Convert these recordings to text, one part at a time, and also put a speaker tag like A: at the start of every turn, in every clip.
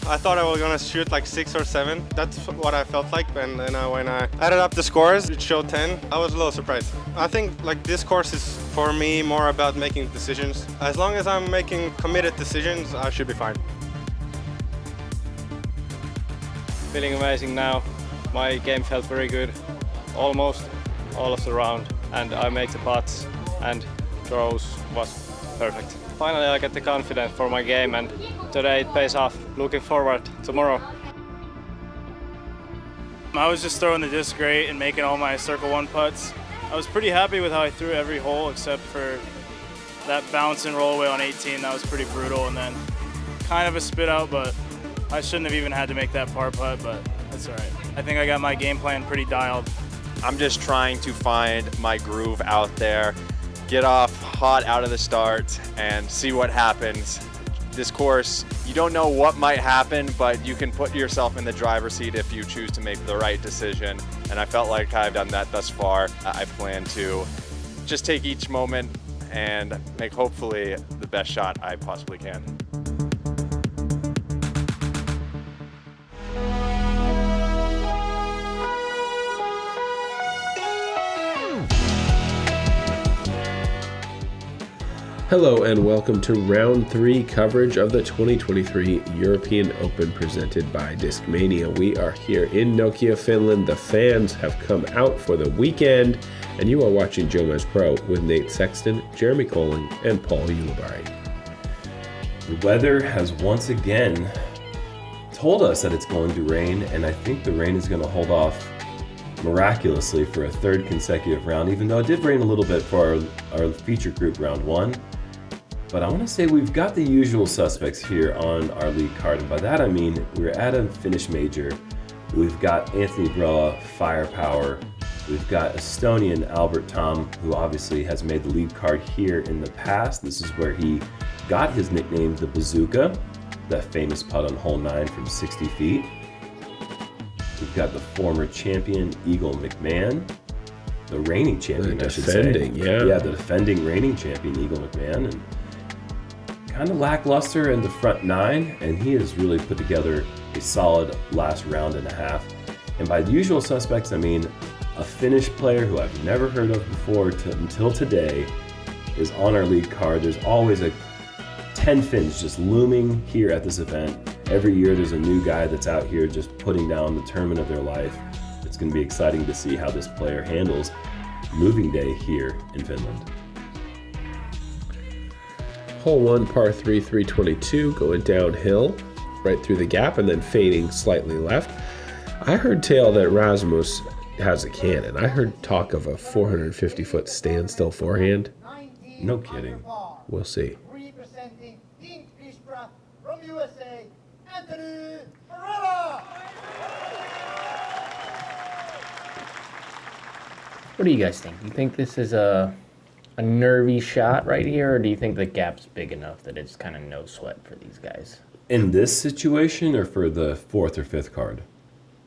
A: I thought I was gonna shoot like 6 or 7. That's what I felt like, and then when I added up the scores, it showed 10. I was a little surprised. I think like this course is for me more about making decisions. As long as I'm making committed decisions, I should be fine.
B: Feeling amazing now. My game felt very good, almost all of the round, and I make the putts and throws was perfect. Finally I get the confidence for my game, and today it pays off. Looking forward tomorrow.
C: I was just throwing the disc great and making all my circle 1 putts. I was pretty happy with how I threw every hole except for that bounce and roll away on 18. That was pretty brutal, and then kind of a spit out, but I shouldn't have even had to make that par putt, but that's all right. I think I got my game plan pretty dialed.
D: I'm just trying to find my groove out there, get off hot out of the start, and see what happens. This course, you don't know what might happen, but you can put yourself in the driver's seat if you choose to make the right decision. And I felt like I've done that thus far. I plan to just take each moment and make hopefully the best shot I possibly can.
E: Hello and welcome to round 3 coverage of the 2023 European Open presented by Discmania. We are here in Nokia, Finland. The fans have come out for the weekend, and you are watching JomezPro with Nate Sexton, Jeremey Koling, and Paul Ulibarri.
F: The weather has once again told us that it's going to rain, and I think the rain is going to hold off miraculously for a 3rd consecutive round, even though it did rain a little bit for our feature group round 1. But I want to say we've got the usual suspects here on our lead card, and by that I mean we're at a Finnish major. We've got Anthony Barela, firepower. We've got Estonian Albert Tamm, who obviously has made the lead card here in the past. This is where he got his nickname, the Bazooka, that famous putt on hole 9 from 60 feet. We've got the former champion, Eagle McMahon, the reigning champion, I should say. Yeah, the defending reigning champion, Eagle McMahon. And kind of lackluster in the front 9, and he has really put together a solid last round and a half. And by the usual suspects, I mean a Finnish player who I've never heard of before until today is on our lead card. There's always 10 Finns just looming here at this event. Every year there's a new guy that's out here just putting down the tournament of their life. It's going to be exciting to see how this player handles moving day here in Finland.
E: Hole 1, par 3, 322, going downhill right through the gap and then fading slightly left. I heard tale that Rasmus has a cannon. I heard talk of a 450-foot standstill forehand.
F: No kidding.
E: We'll see.
G: Representing Team Fishbra from USA, Anthony Barela!
H: What do you guys think? Do you think this is a nervy shot right here, or do you think the gap's big enough that it's kind of no sweat for these guys?
F: In this situation, or for the 4th or 5th card?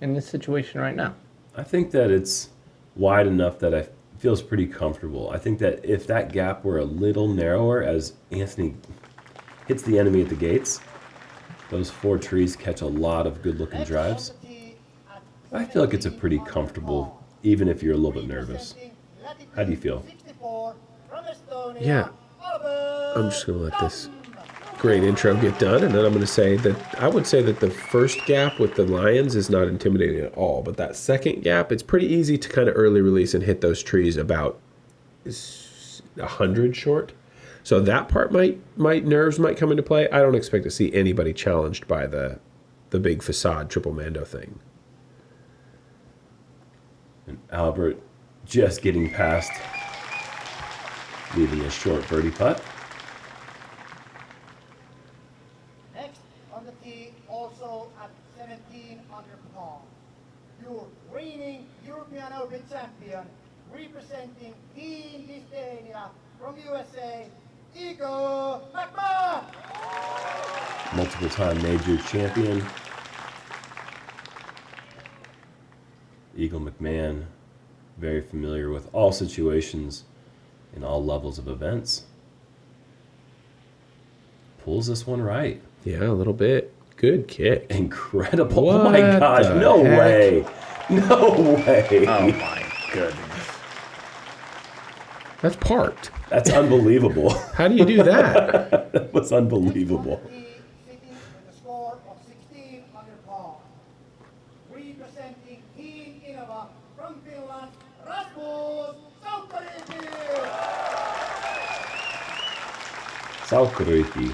H: In this situation right now.
F: I think that it's wide enough that it feels pretty comfortable. I think that if that gap were a little narrower as Anthony hits the enemy at the gates, those 4 trees catch a lot of good-looking drives. I feel like it's a pretty comfortable, even if you're a little bit nervous. How do you feel?
E: Yeah, I'm just going to let this great intro get done, and then I'm going to say that I would say that the first gap with the Lions is not intimidating at all, but that second gap, it's pretty easy to kind of early release and hit those trees about 100 short. So that part nerves might come into play. I don't expect to see anybody challenged by the big facade triple mando thing.
F: And Albert just getting past, leaving a short birdie putt.
G: Next on the tee, also at 17 under par, your reigning European Open champion, representing Team Discmania from USA, Eagle McMahon!
F: Multiple-time major champion. Eagle McMahon, very familiar with all situations in all levels of events. Pulls this one right.
E: Yeah, a little bit. Good kick.
F: Incredible.
E: What
F: oh my gosh.
E: the
F: No
E: heck?
F: way. No way.
H: Oh my goodness.
E: That's parked.
F: That's unbelievable.
E: How do you do that?
F: That was unbelievable.
G: Sitting with a score of 16 under par. Representing Team Innova from Finland, Rasmus Saukoriipi.
F: Saukoriipi.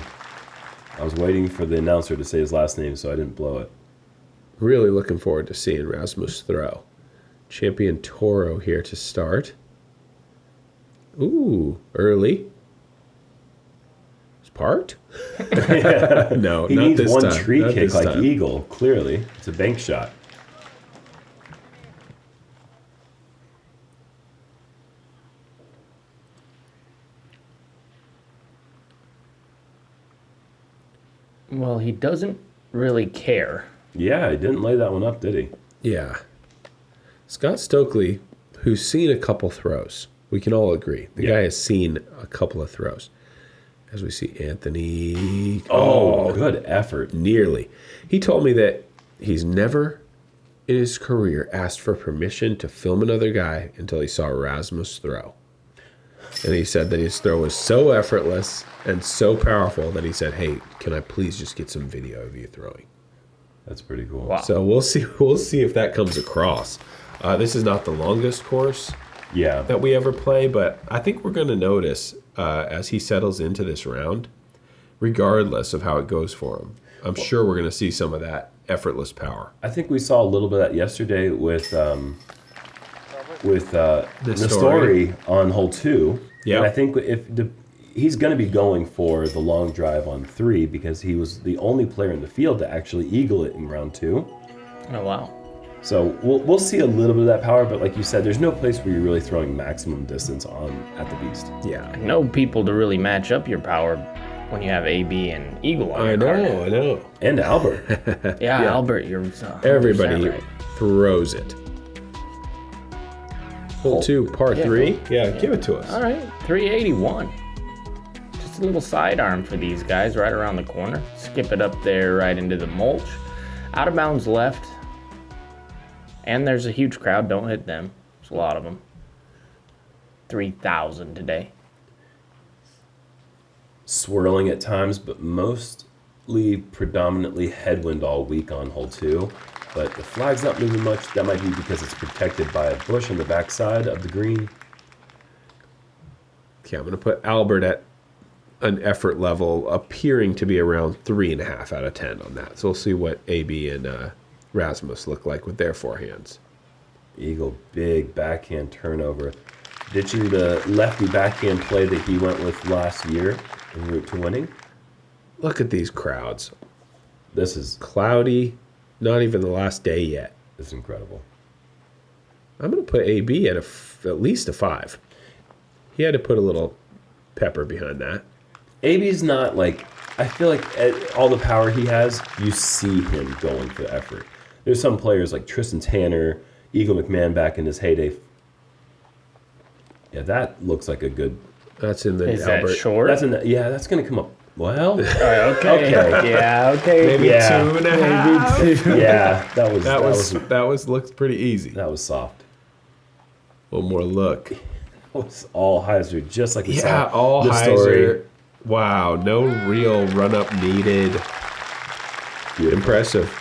F: I was waiting for the announcer to say his last name so I didn't blow it.
E: Really looking forward to seeing Rasmus throw. Champion Toro here to start. Ooh, early. It's parked? No,
F: He
E: not
F: needs
E: this
F: one
E: time.
F: tree
E: Not
F: kick
E: this
F: like
E: time.
F: Eagle, clearly. It's a bank shot.
H: Well, he doesn't really care.
F: Yeah, he didn't lay that one up, did he?
E: Yeah. Scott Stokely, who's seen a couple throws. We can all agree. The guy has seen a couple of throws. As we see Anthony.
F: Oh, good effort.
E: Nearly. He told me that he's never in his career asked for permission to film another guy until he saw Rasmus throw. And he said that his throw was so effortless and so powerful that he said, hey, can I please just get some video of you throwing?
F: That's pretty cool.
H: Wow.
E: So we'll see if that comes across. This is not the longest course
F: Yeah.
E: that we ever play, but I think we're going to notice as he settles into this round, regardless of how it goes for him, I'm sure we're going to see some of that effortless power.
F: I think we saw a little bit of that yesterday with Nestori on hole 2.
E: Yeah.
F: And I think he's going to be going for the long drive on 3 because he was the only player in the field to actually eagle it in round 2.
H: Oh, wow.
F: So we'll see a little bit of that power, but like you said, there's no place where you're really throwing maximum distance at the beast.
E: Yeah.
H: No people to really match up your power when you have AB and Eagle on
E: I
H: your card.
E: know.
F: And Albert.
H: Yeah, Albert, you're 100%
E: Everybody
H: right.
E: throws it. Hole 2, par 3.
H: cool.
E: Yeah, give it to us.
H: All right, 381. Just a little sidearm for these guys right around the corner. Skip it up there right into the mulch. Out of bounds left. And there's a huge crowd. Don't hit them. There's a lot of them. 3,000 today.
F: Swirling at times, but mostly predominantly headwind all week on hole 2. But the flag's not moving much. That might be because it's protected by a bush on the backside of the green.
E: Okay, I'm going to put Albert at an effort level appearing to be around 3.5 out of 10 on that. So we'll see what AB and Rasmus look like with their forehands.
F: Eagle, big backhand turnover. Ditching the lefty backhand play that he went with last year en route to winning.
E: Look at these crowds.
F: This is
E: Cloudy, not even the last day yet.
F: This is incredible.
E: I'm going to put AB at at least a 5. He had to put a little pepper behind that.
F: AB's not like, I feel like at all the power he has, you see him going for effort. There's some players like Tristan Tanner, Eagle McMahon back in his heyday. Yeah, that looks like a good.
E: That's in the
H: Is
E: Albert.
H: that short?
F: That's going to come up. Well,
H: okay.
F: Okay.
H: Yeah, okay.
E: Maybe
F: Yeah.
E: 2.5.
H: Maybe 2.
F: yeah,
E: That was looked pretty easy.
F: that was soft.
E: One more look.
F: That was all hyzer, just like we
E: Yeah,
F: saw
E: all
F: the
E: hyzer.
F: story.
E: Wow, no real run up needed.
F: Beautiful.
E: Impressive.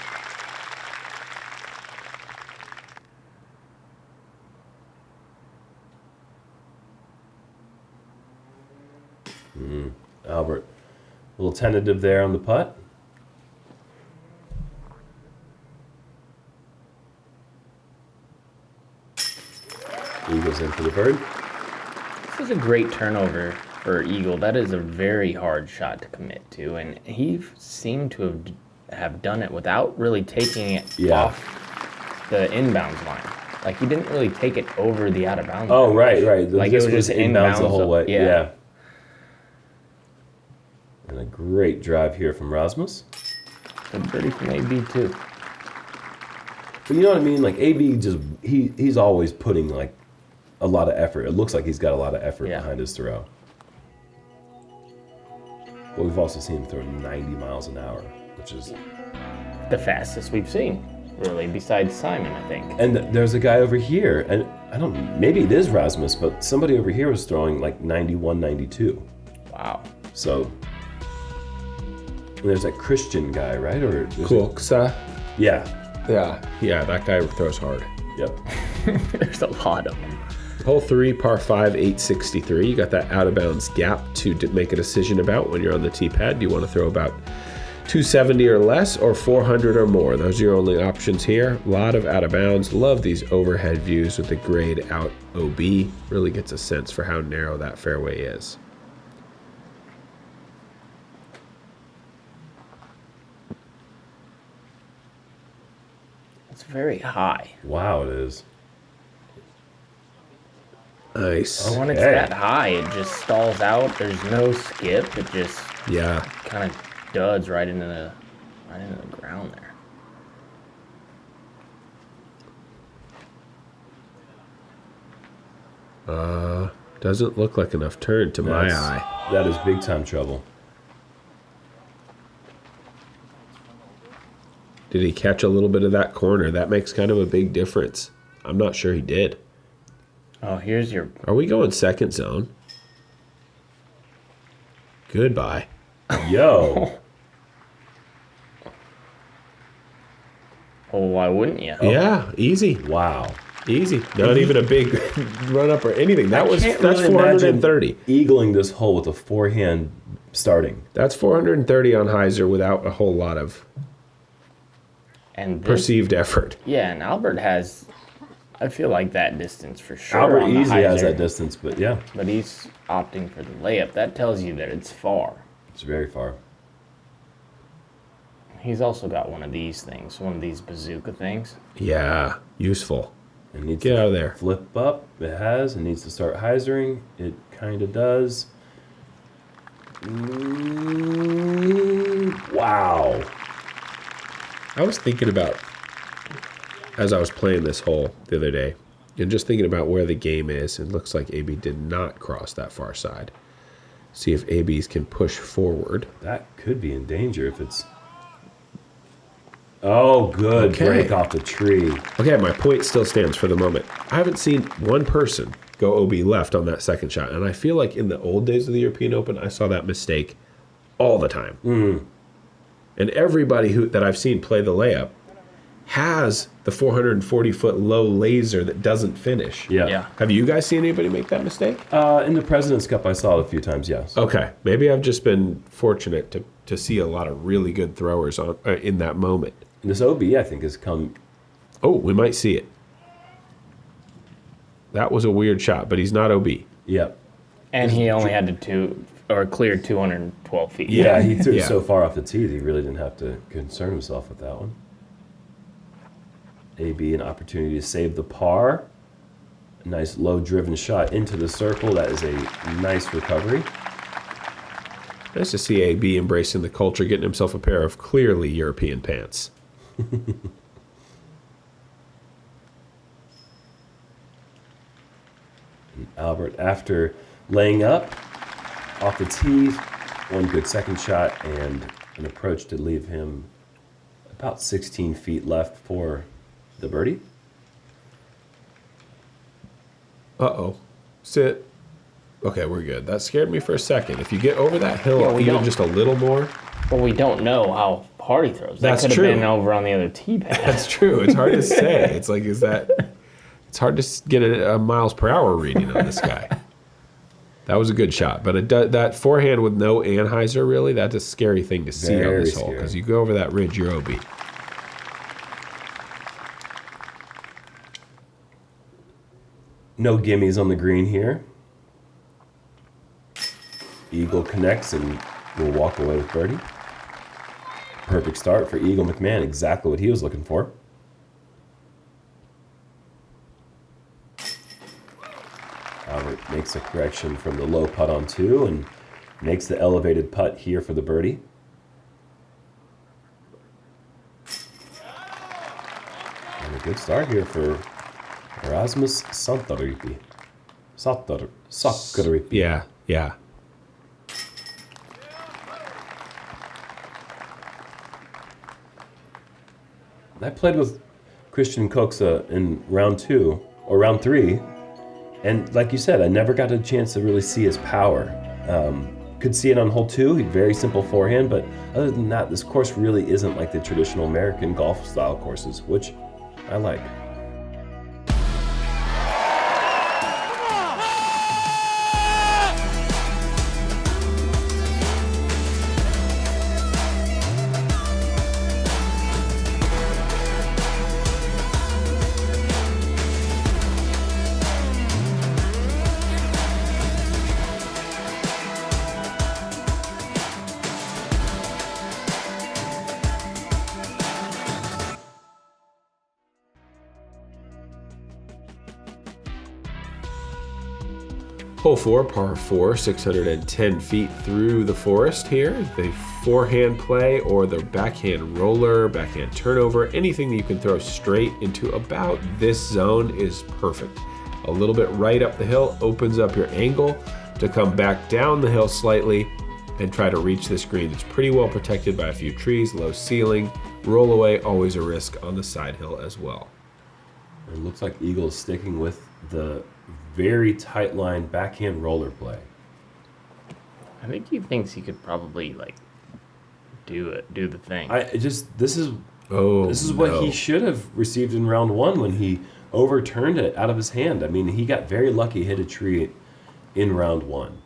F: Albert, a little tentative there on the putt. Eagles in for the bird.
H: This is a great turnover for Eagle. That is a very hard shot to commit to, and he seemed to have done it without really taking it off the inbounds line. Like he didn't really take it over the out of bounds.
F: Oh,
H: line.
F: right.
H: Like
F: This
H: it was just
F: inbounds the whole way.
H: Yeah.
F: Yeah. And a great drive here from Rasmus.
H: Good birdie from AB too.
F: But you know what I mean? Like AB just he's always putting like a lot of effort. It looks like he's got a lot of effort behind his throw. But we've also seen him throw 90 miles an hour, which is
H: the fastest we've seen, really, besides Simon, I think.
F: And there's a guy over here, and I don't, maybe it is Rasmus, but somebody over here was throwing like 91, 92.
H: Wow.
F: So, and there's that Christian guy, right? Or
E: Kulksa.
F: Yeah.
E: Yeah, that guy throws hard.
F: Yep.
H: There's a lot of them.
E: Hole 3, par 5, 863. You got that out of bounds gap to make a decision about when you're on the tee pad. Do you want to throw about 270 or less or 400 or more? Those are your only options here. A lot of out of bounds. Love these overhead views with the grayed out OB. Really gets a sense for how narrow that fairway is.
H: It's very high.
F: Wow, it is.
E: Nice.
H: When it's that high, it just stalls out. There's no skip. It just kind of duds right into the ground there.
E: Doesn't look like enough turn to my eye.
F: That is big time trouble.
E: Did he catch a little bit of that corner? That makes kind of a big difference. I'm not sure he did.
H: Oh, here's your...
E: Are we going second zone? Goodbye.
F: Yo.
H: Oh, why wouldn't you?
E: Yeah, easy.
F: Wow.
E: Easy. Not even a big run up or anything. That's
F: really
E: 430.
F: Eagling this hole with a forehand starting.
E: That's 430 on hyzer without a whole lot of perceived effort.
H: Yeah, and Albert has... I feel like that distance for sure.
F: Albert easily has that distance, but yeah.
H: But he's opting for the layup. That tells you that it's far.
F: It's very far.
H: He's also got one of these things, one of these bazooka things.
E: Yeah, useful.
F: It needs
E: Get
F: to
E: out of there.
F: Flip up. It has. It needs to start hyzering. It kind of does. Wow.
E: I was thinking about, as I was playing this hole the other day, and just thinking about where the game is, it looks like AB did not cross that far side. See if ABs can push forward.
F: That could be in danger if it's... Oh, good.
E: Okay.
F: Break off the tree.
E: Okay, my point still stands for the moment. I haven't seen one person go OB left on that second shot, and I feel like in the old days of the European Open, I saw that mistake all the time. And everybody that I've seen play the layup has the 440-foot low laser that doesn't finish.
F: Yeah.
E: Have you guys seen anybody make that mistake?
F: In the President's Cup, I saw it a few times, yes.
E: Okay. Maybe I've just been fortunate to see a lot of really good throwers on in that moment.
F: And this OB, I think, has come...
E: Oh, we might see it. That was a weird shot, but he's not OB.
F: Yep.
H: And he only had to clear 212 feet.
F: Yeah, he threw it so far off the tee that he really didn't have to concern himself with that one. AB, an opportunity to save the par. A nice low-driven shot into the circle. That is a nice recovery.
E: Nice to see AB embracing the culture, getting himself a pair of clearly European pants.
F: Albert, after laying up off the tee, one good second shot and an approach to leave him about 16 feet left for the birdie.
E: Uh-oh. Sit. Okay, we're good. That scared me for a second. If you get over that hill even just a little more...
H: Well, we don't know how hard he throws.
E: That's
H: that could
E: true.
H: have been over on the other tee pad.
E: That's true. It's hard to say. It's like, is that... It's hard to get a miles per hour reading on this guy. That was a good shot. But that forehand with no anhyzer, really, that's a scary thing to see on this hole. Because you go over that ridge, you're OB.
F: No gimmies on the green here. Eagle connects and will walk away with birdie. Perfect start for Eagle McMahon, exactly what he was looking for. Albert makes a correction from the low putt on 2 and makes the elevated putt here for the birdie. And a good start here for Rasmus Saukoriipi. Saukoriipi.
E: Yeah, yeah.
F: I played with Christian Koksa in round 2 or round 3, and like you said, I never got a chance to really see his power. Could see it on hole 2, very simple forehand, but other than that, this course really isn't like the traditional American golf style courses, which I like.
E: Hole 4, par 4, 610 feet through the forest here. The forehand play or the backhand roller, backhand turnover, anything that you can throw straight into about this zone is perfect. A little bit right up the hill opens up your angle to come back down the hill slightly and try to reach this green. It's pretty well protected by a few trees, low ceiling. Roll away, always a risk on the side hill as well.
F: It looks like Eagle's sticking with the very tight line backhand roller play.
H: I think he thinks he could probably like do the thing.
F: This is what he should have received in round 1 when he overturned it out of his hand. I mean, he got very lucky, hit a tree in round 1.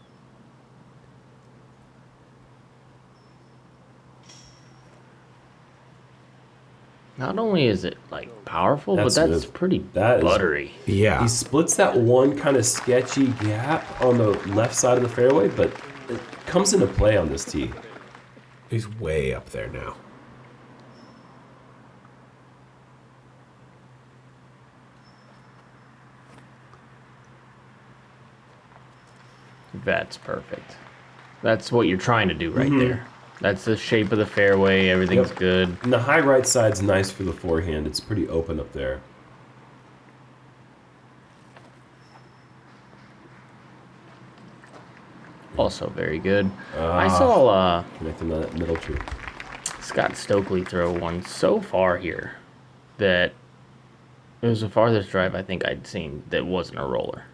H: Not only is it like powerful, but that's pretty buttery.
E: Yeah.
F: He splits that one kind of sketchy gap on the left side of the fairway, but it comes into play on this tee.
E: He's way up there now.
H: That's perfect. That's what you're trying to do right there. That's the shape of the fairway. Everything's good.
F: And the high right side's nice for the forehand. It's pretty open up there.
H: Also very good. I saw
F: connecting on that middle tree.
H: Scott Stokely throw one so far here that it was the farthest drive I think I'd seen that wasn't a roller.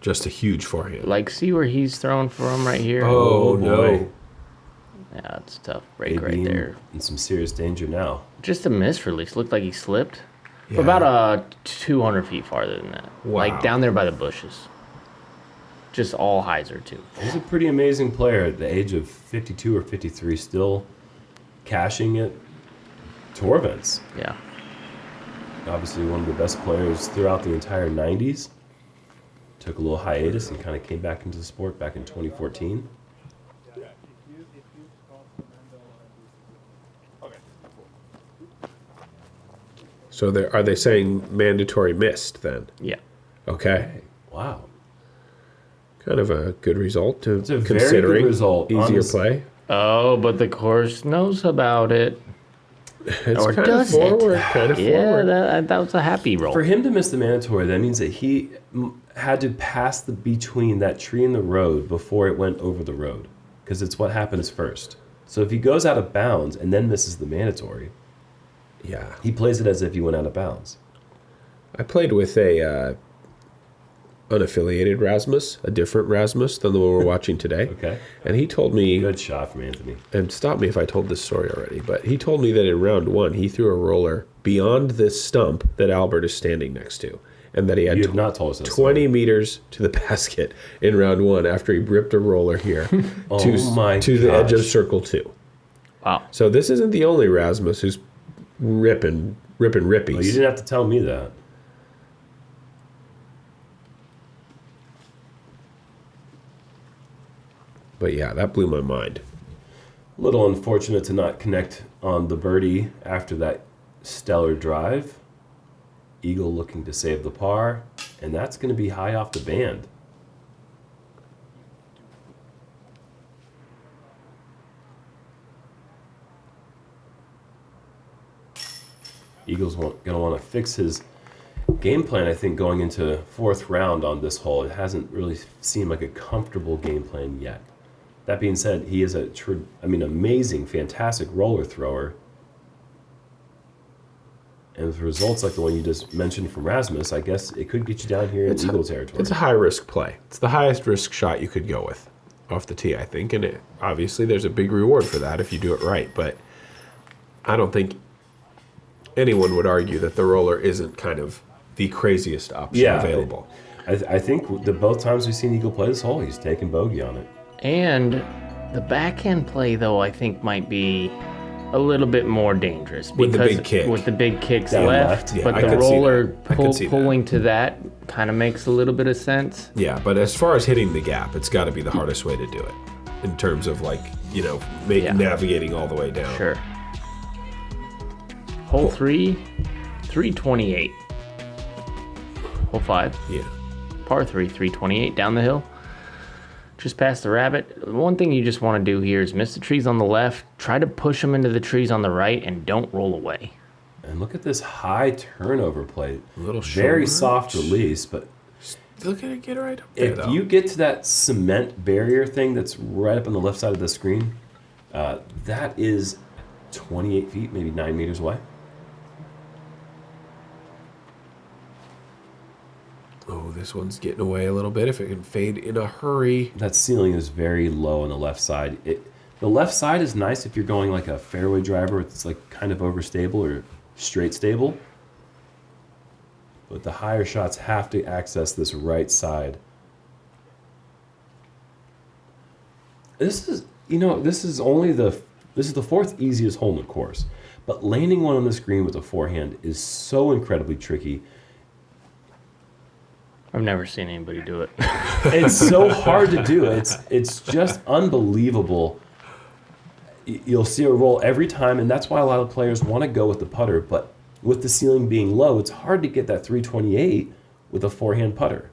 E: Just a huge forehand.
H: Like, see where he's throwing from right here?
E: Oh no.
H: Yeah, it's a tough break right there.
F: In some serious danger now.
H: Just a misrelease. Looked like he slipped. Yeah. About 200 feet farther than that.
E: Wow.
H: Like down there by the bushes. Just all hyzer too.
F: He's a pretty amazing player at the age of 52 or 53, still cashing at tour events.
H: Yeah.
F: Obviously one of the best players throughout the entire 90s. Took a little hiatus and kind of came back into the sport back in 2014.
E: So are they saying mandatory missed then?
H: Yeah.
E: Okay.
F: Wow.
E: Kind of a good result to
F: It's a
E: considering.
F: very good result.
E: Easier play.
H: Oh, but the course knows about it.
E: It's
H: Or
E: kind of
H: does
E: forward,
H: it?
E: kind of
H: Yeah,
E: forward.
H: that was a happy roll.
F: For him to miss the mandatory, that means that he had to pass between that tree and the road before it went over the road, because it's what happens first. So if he goes out of bounds and then misses the mandatory,
E: Yeah.
F: he plays it as if he went out of bounds.
E: I played with a unaffiliated Rasmus, a different Rasmus than the one we're watching today.
F: Okay.
E: And he told me,
F: Good shot from Anthony.
E: and stop me if I told this story already, but he told me that in round 1 he threw a roller beyond this stump that Albert is standing next to, and that he had
F: You have not told us that
E: 20 meters to the basket in round 1 after he ripped a roller here to the edge of circle 2.
H: Wow.
E: So this isn't the only Rasmus who's ripping rippies.
F: Well, you didn't have to tell me that.
E: But yeah, that blew my mind.
F: A little unfortunate to not connect on the birdie after that stellar drive. Eagle looking to save the par, and that's going to be high off the band. Eagle's going to want to fix his game plan, I think, going into 4th round on this hole. It hasn't really seemed like a comfortable game plan yet. That being said, he is amazing, fantastic roller thrower. And with results like the one you just mentioned from Rasmus, I guess it could get you down here in Eagle territory.
E: It's a high-risk play. It's the highest risk shot you could go with off the tee, I think. And obviously there's a big reward for that if you do it right. But I don't think anyone would argue that the roller isn't kind of the craziest option available.
F: I think the both times we've seen Eagle play this hole, he's taken bogey on it.
H: And the backhand play, though, I think might be a little bit more dangerous.
E: With the big kick.
H: With the big kicks
F: Down
H: left.
F: left.
H: But
E: I
H: the
E: could see
H: roller
E: that. I could see that.
H: pulling to that kind of makes a little bit of sense.
E: Yeah, but as far as hitting the gap, it's got to be the hardest way to do it in terms of like, you know, navigating all the way down.
H: Sure. Hole 3, 328. Hole 5.
E: Yeah.
H: Par 3, 328 down the hill. Just past the rabbit. One thing you just want to do here is miss the trees on the left, try to push them into the trees on the right, and don't roll away.
F: And look at this high turnover play.
E: A little
F: very
E: short.
F: soft release, but
E: Look at it, get right up there,
F: if you get to that cement barrier thing that's right up on the left side of the screen, that is 28 feet, maybe 9 meters away.
E: Oh, this one's getting away a little bit. If it can fade in a hurry.
F: That ceiling is very low on the left side. The left side is nice if you're going like a fairway driver. It's like kind of overstable or straight stable. But the higher shots have to access this right side. This is the fourth easiest hole in the course. But landing one on this green with a forehand is so incredibly tricky.
H: I've never seen anybody do it.
F: It's so hard to do. It's just unbelievable. You'll see a roll every time, and that's why a lot of players want to go with the putter. But with the ceiling being low, it's hard to get that 328 with a forehand putter.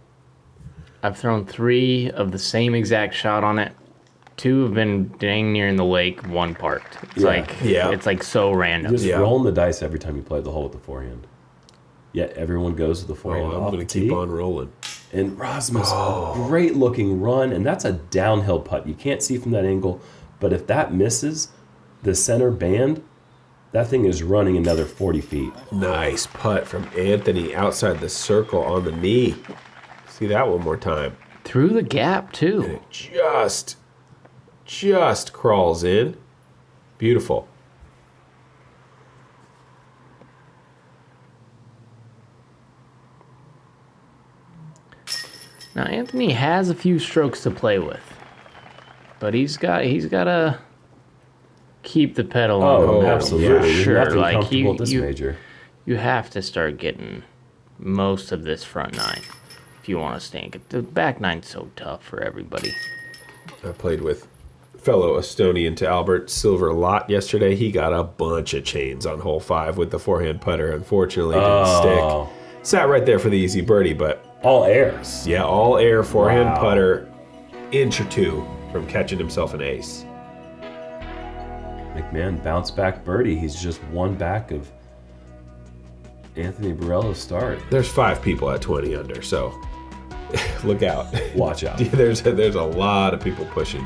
H: I've thrown 3 of the same exact shot on it. 2 have been dang near in the lake, 1 parked. It's like so random.
F: You're just rolling the dice every time you play the hole with the forehand. Yet everyone goes with the forehand.
E: I'm going to keep on rolling.
F: And Rasmus, a great looking run, and that's a downhill putt. You can't see from that angle, but if that misses the center band, that thing is running another 40 feet.
E: Nice putt from Anthony outside the circle on the knee. See that one more time.
H: Through the gap, too.
E: And it just crawls in. Beautiful.
H: Now, Anthony has a few strokes to play with. But he's got to keep the pedal on the metal.
F: Absolutely.
H: For sure.
F: Nothing
H: Like
F: comfortable at this major.
H: You have to start getting most of this front 9 if you want to stay. The back 9's so tough for everybody.
E: I played with fellow Estonian to Albert Silver Lot yesterday. He got a bunch of chains on hole 5 with the forehand putter. Unfortunately, didn't stick. Sat right there for the easy birdie, but
F: all air.
E: Yeah, all air forehand putter, inch or 2 from catching himself an ace.
F: McMahon bounce back birdie. He's just 1 back of Anthony Barela's start.
E: There's 5 people at 20 under, so look out.
F: Watch out.
E: There's a lot of people pushing.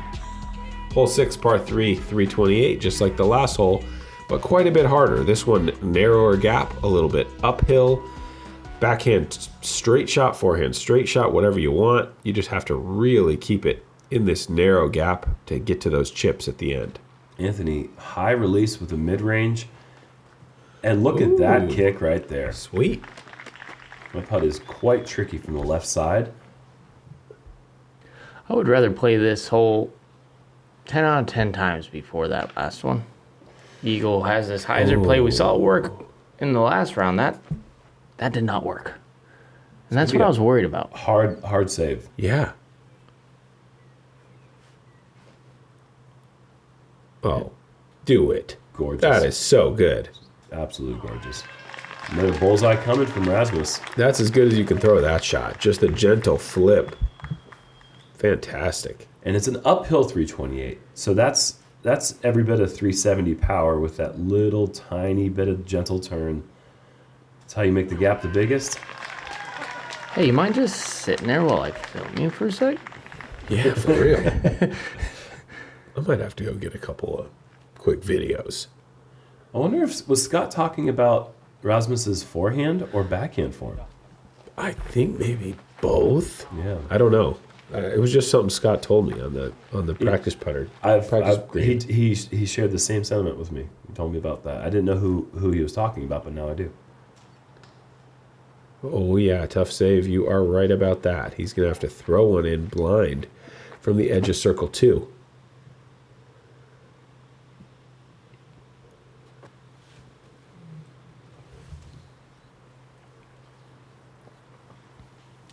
E: Hole 6, par 3, 328, just like the last hole, but quite a bit harder. This one, narrower gap, a little bit uphill. Backhand straight shot, forehand straight shot, whatever you want. You just have to really keep it in this narrow gap to get to those chips at the end.
F: Anthony, high release with a mid-range. And look at that kick right there.
E: Sweet.
F: My putt is quite tricky from the left side.
H: I would rather play this hole 10 out of 10 times before that last one. Eagle has this hyzer play. We saw it work in the last round. That did not work. And that's what I was worried about.
F: Hard save.
E: Yeah. Oh, do it.
F: Gorgeous.
E: That is so good.
F: Absolutely gorgeous. Another bullseye coming from Rasmus.
E: That's as good as you can throw that shot. Just a gentle flip. Fantastic.
F: And it's an uphill 328. So that's every bit of 370 power with that little tiny bit of gentle turn. That's how you make the gap the biggest.
H: Hey, you mind just sitting there while I film you for a sec?
E: Yeah, for real. I might have to go get a couple of quick videos.
F: I wonder if was Scott talking about Rasmus's forehand or backhand form?
E: I think maybe both.
F: Yeah.
E: I don't know. It was just something Scott told me on the practice putter.
F: He shared the same sentiment with me. He told me about that. I didn't know who he was talking about, but now I do.
E: Oh yeah, tough save. You are right about that. He's gonna have to throw one in blind from the edge of circle 2.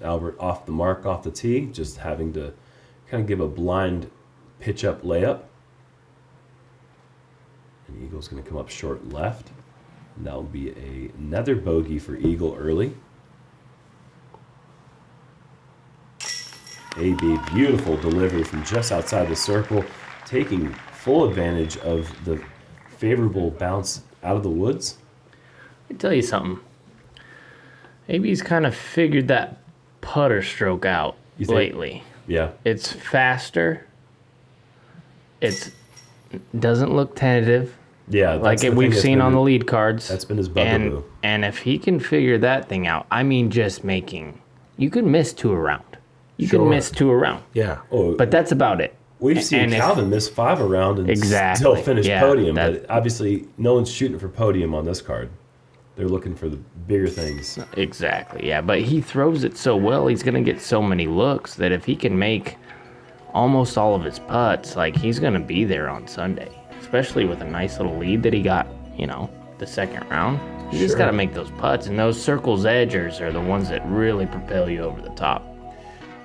F: Albert off the mark, off the tee, just having to kind of give a blind pitch up layup. And Eagle's going to come up short left. And that'll be another bogey for Eagle early. AB, beautiful delivery from just outside the circle, taking full advantage of the favorable bounce out of the woods.
H: Let me tell you something. AB's kind of figured that putter stroke out lately.
F: Yeah.
H: It's faster. It doesn't look tentative.
F: Yeah,
H: like we've seen on the lead cards.
F: That's been his bugaboo.
H: And if he can figure that thing out, I mean, just making, you could miss 2 around. You can miss 2 around.
E: Yeah.
F: Oh,
H: but that's about it.
F: We've seen Calvin miss 5 around and still finish podium. But obviously, no one's shooting for podium on this card. They're looking for the bigger things.
H: Exactly, yeah. But he throws it so well, he's going to get so many looks that if he can make almost all of his putts, like, he's going to be there on Sunday. Especially with a nice little lead that he got, you know, the second round. You just got to make those putts. And those circles edgers are the ones that really propel you over the top.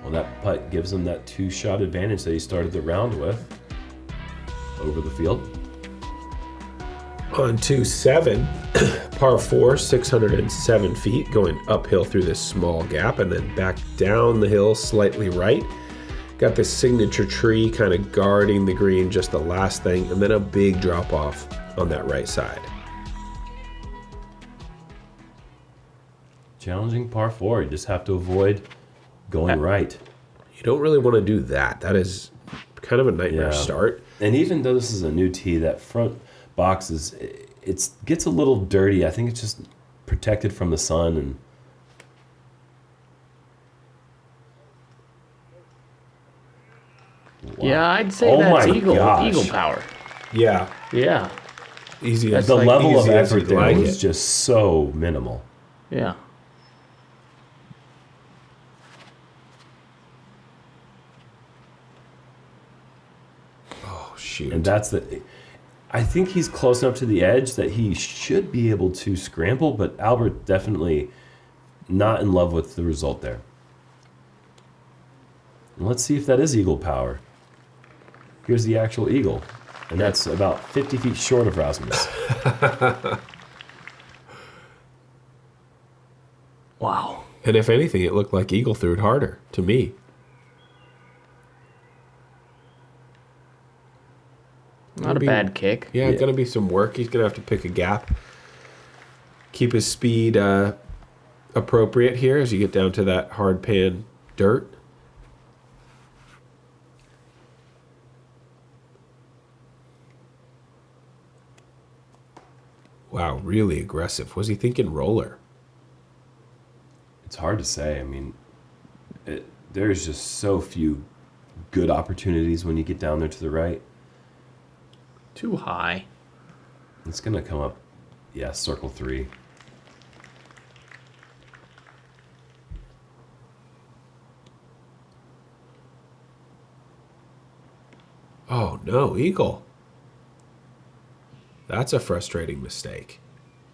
F: Well, that putt gives him that 2-shot advantage that he started the round with over the field.
E: On 2-7, par 4, 607 feet, going uphill through this small gap and then back down the hill slightly right. Got this signature tree kind of guarding the green, just the last thing, and then a big drop off on that right side.
F: Challenging par 4. You just have to avoid going right.
E: You don't really want to do that. That is kind of a nightmare start.
F: And even though this is a new tee, that front box it gets a little dirty. I think it's just protected from the sun. And
H: yeah, I'd say that's eagle power.
E: Yeah.
H: Yeah.
E: Easy.
F: The like level of effort there was just so minimal.
H: Yeah.
E: Oh, shoot.
F: And that's I think he's close enough to the edge that he should be able to scramble, but Albert definitely not in love with the result there. And let's see if that is eagle power. Here's the actual eagle, and that's about 50 feet short of Rasmus.
H: Wow.
E: And if anything, it looked like eagle threw it harder to me.
H: Not a bad kick.
E: Yeah, going to be some work. He's going to have to pick a gap. Keep his speed appropriate here as you get down to that hard pan dirt. Wow, really aggressive. Was he thinking roller?
F: It's hard to say. I mean, there's just so few good opportunities when you get down there to the right.
H: Too high.
F: It's going to come up, circle 3.
E: Oh, no, eagle. That's a frustrating mistake.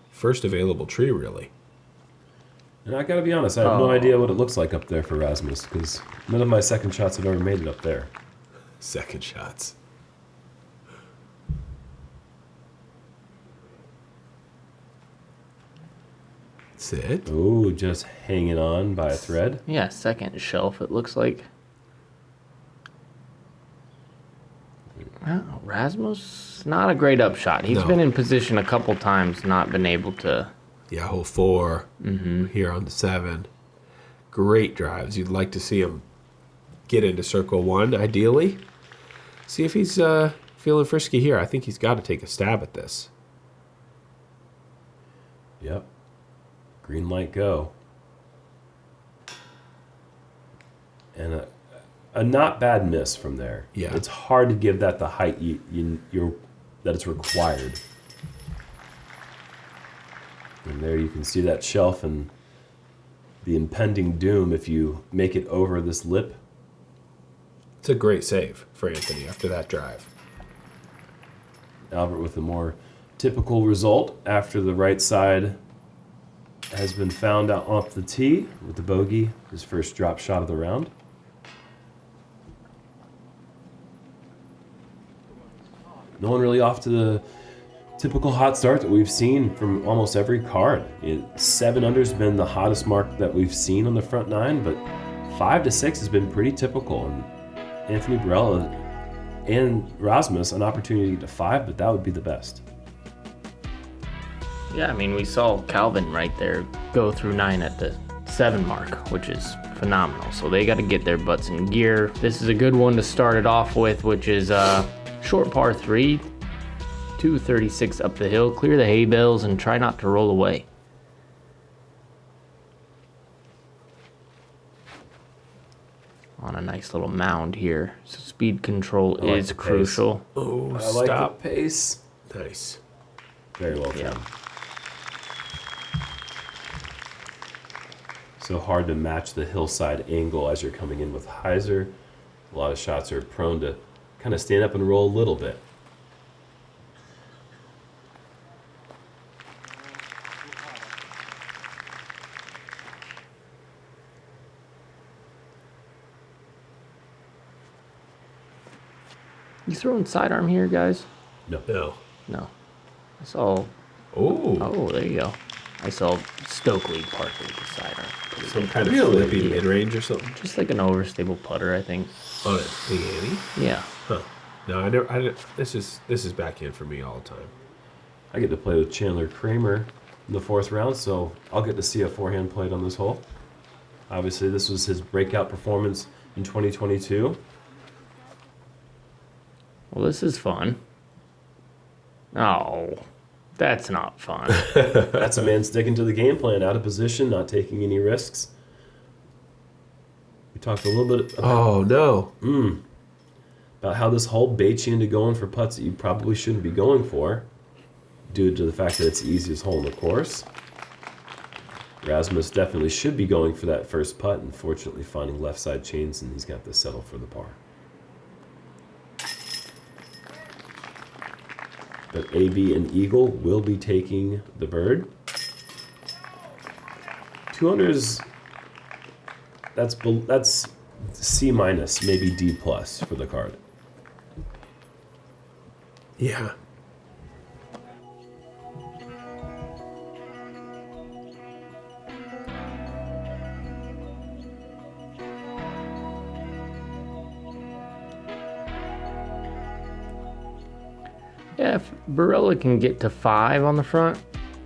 E: First available tree, really.
F: And I got to be honest, I have no idea what it looks like up there for Rasmus, because none of my second shots have ever made it up there.
E: Second shots. That's it.
F: Oh, just hanging on by a thread.
H: Yeah, second shelf, it looks like. Well, Rasmus, not a great upshot. He's been in position a couple times, not been able to.
E: Yeah, hole 4 here on the 7. Great drives. You'd like to see him get into circle 1, ideally. See if he's feeling frisky here. I think he's got to take a stab at this.
F: Yep. Green light, go. And a not bad miss from there.
E: Yeah.
F: It's hard to give that the height that it's required. And there you can see that shelf and the impending doom if you make it over this lip.
E: It's a great save for Anthony after that drive.
F: Albert with a more typical result after the right side has been found out off the tee with the bogey, his first drop shot of the round. No one really off to the typical hot start that we've seen from almost every card. 7 under's been the hottest mark that we've seen on the front 9, but 5 to 6 has been pretty typical. And Anthony Barela and Rasmus an opportunity to 5, but that would be the best.
H: Yeah, I mean, we saw Calvin right there go through 9 at the 7 mark, which is phenomenal. So they got to get their butts in gear. This is a good one to start it off with, which is short par 3, 236 up the hill. Clear the hay bales and try not to roll away. On a nice little mound here. So speed control is crucial.
E: Oh,
F: I like the pace.
E: Nice.
F: Very well done.
H: Yeah.
F: So hard to match the hillside angle as you're coming in with hyzer. A lot of shots are prone to kind of stand up and roll a little bit.
H: You throwing sidearm here, guys?
F: No.
H: No. I saw. Oh, there you go. I saw Stokely Park with the sidearm.
E: Some kind of flippy mid-range or something?
H: Just like an overstable putter, I think.
E: On it, Big Annie?
H: Yeah.
E: Huh. No, I never. This is backhand for me all the time.
F: I get to play with Chandler Kramer in the 4th round, so I'll get to see a forehand played on this hole. Obviously, this was his breakout performance in 2022.
H: Well, this is fun. Oh, that's not fun.
F: That's a man sticking to the game plan, out of position, not taking any risks. We talked a little bit about how this hole baits you into going for putts that you probably shouldn't be going for, due to the fact that it's the easiest hole in the course. Rasmus definitely should be going for that first putt, and fortunately finding left side chains, and he's got to settle for the par. But AB and Eagle will be taking the bird. 2 unders, that's C minus, maybe D plus for the card.
E: Yeah.
H: Yeah, if Barela can get to 5 on the front,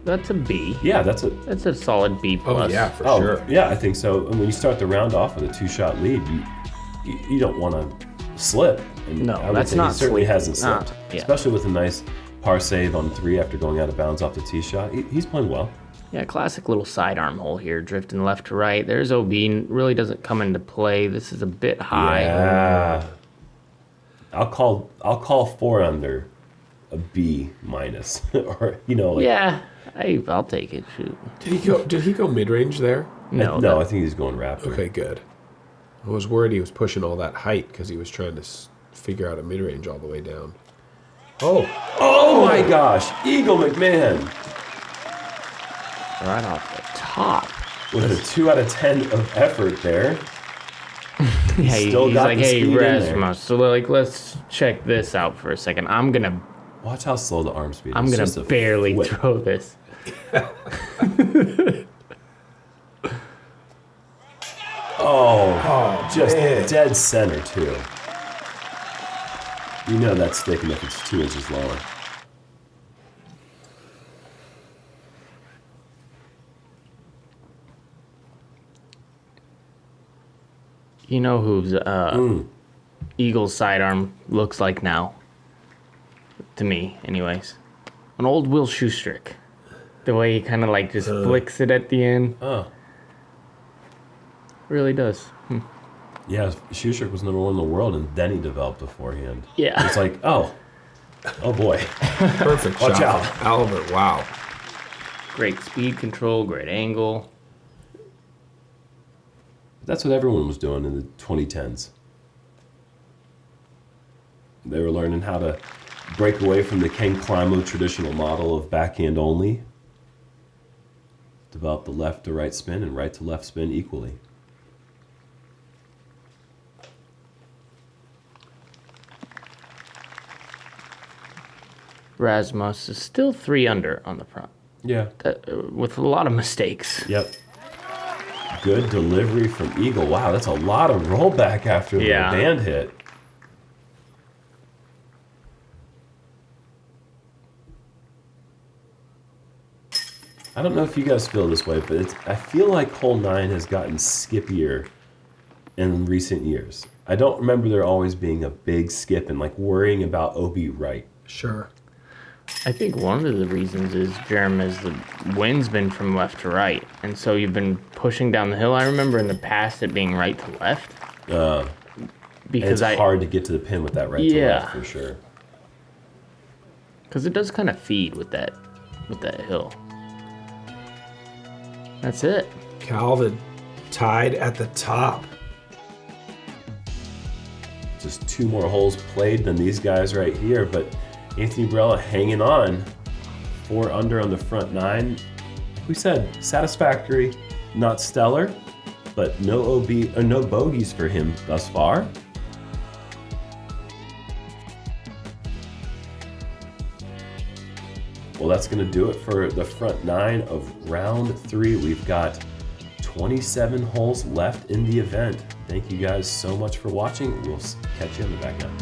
H: that's a B.
F: Yeah, that's
H: a solid B plus.
E: Oh yeah, for sure.
F: Yeah, I think so. And when you start the round off with a 2-shot lead, you don't want to slip. And
H: No,
F: I would
H: that's
F: say
H: not
F: he certainly
H: sleep.
F: hasn't slipped,
H: Yeah.
F: especially with a nice par save on 3 after going out of bounds off the tee shot. He's playing well.
H: Yeah, classic little sidearm hole here, drifting left to right. There's OB, really doesn't come into play. This is a bit high.
F: Yeah. I'll call 4 under a B minus, or
H: Yeah, I'll take it. Shoot.
E: Did he go mid-range there?
H: No,
F: I think he's going rapid.
E: Okay, good. I was worried he was pushing all that height because he was trying to figure out a mid-range all the way down.
F: Oh my gosh, Eagle McMahon
H: right off the top.
F: with a 2 out of 10 of effort there.
H: Yeah,
F: still
H: he's
F: got
H: like,
F: the
H: hey,
F: speed in there."
H: Rasmus, so let's check this out for a second. I'm gonna
F: Watch how slow the arm speed is. Just a
H: barely
F: flip.
H: throw this.
F: Just dead center too. You know that's sticking if it's 2 inches lower.
H: You know who's Eagle's sidearm looks like now? To me, anyways. An old Will Shoestrick. The way he kind of like just flicks it at the end.
F: Oh.
H: Really does.
F: Yeah, Schuster was number 1 in the world, and then he developed a forehand.
H: Yeah.
F: It's like, oh boy.
E: Perfect
F: Watch
E: shot
F: out.
E: from Albert. Wow.
H: Great speed control, great angle.
F: That's what everyone was doing in the 2010s. They were learning how to break away from the Ken Climo traditional model of backhand only. Develop the left to right spin and right to left spin equally.
H: Rasmus is still 3 under on the front.
F: Yeah.
H: With a lot of mistakes.
F: Yep. Good delivery from Eagle. Wow, that's a lot of rollback after the band hit. I don't know if you guys feel this way, but I feel like hole 9 has gotten skippier in recent years. I don't remember there always being a big skip and like worrying about OB right.
E: Sure.
H: I think one of the reasons is Jerm is the wind's been from left to right, and so you've been pushing down the hill. I remember in the past it being right to left.
F: Because it's hard to get to the pin with that right to left for sure.
H: Because it does kind of feed with that hill. That's it.
E: Calvin tied at the top.
F: Just 2 more holes played than these guys right here, but Anthony Barela hanging on. 4 under on the front 9. Like we said, satisfactory, not stellar, but no bogeys for him thus far. Well, that's going to do it for the front 9 of round 3. We've got 27 holes left in the event. Thank you guys so much for watching. We'll catch you on the back nine.